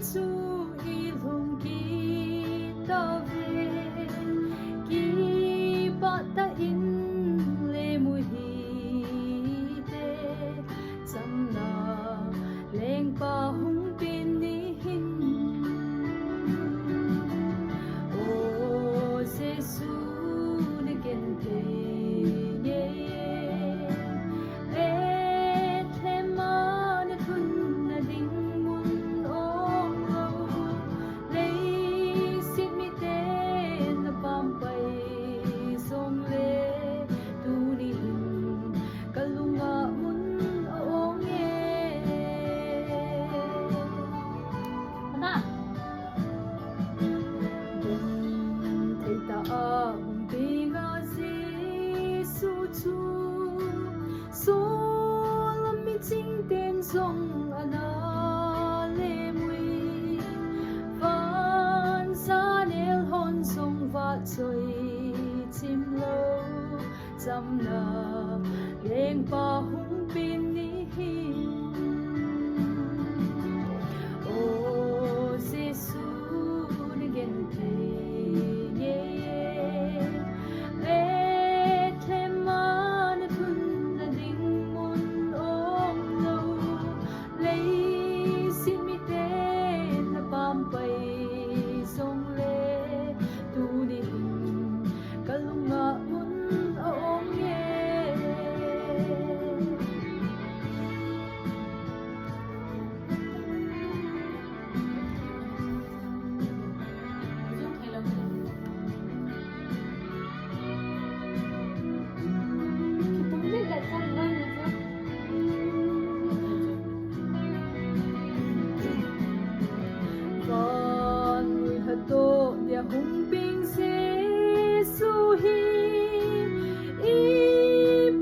zu ilhung kita ve ki bata in le mu hi te samna leng pa hung pin ni hin o jesu ne gen te ye song ana le mui van san el hon song va choi chim lo cham na leng pa hung pin ni hi o jesu ni gen te ye hung ping se su hi i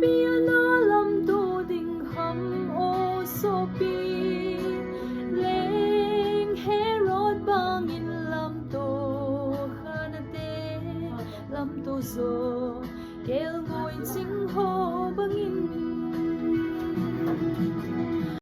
piano lam do ding ham o so pi leng herod bang in lam to khana te lam to so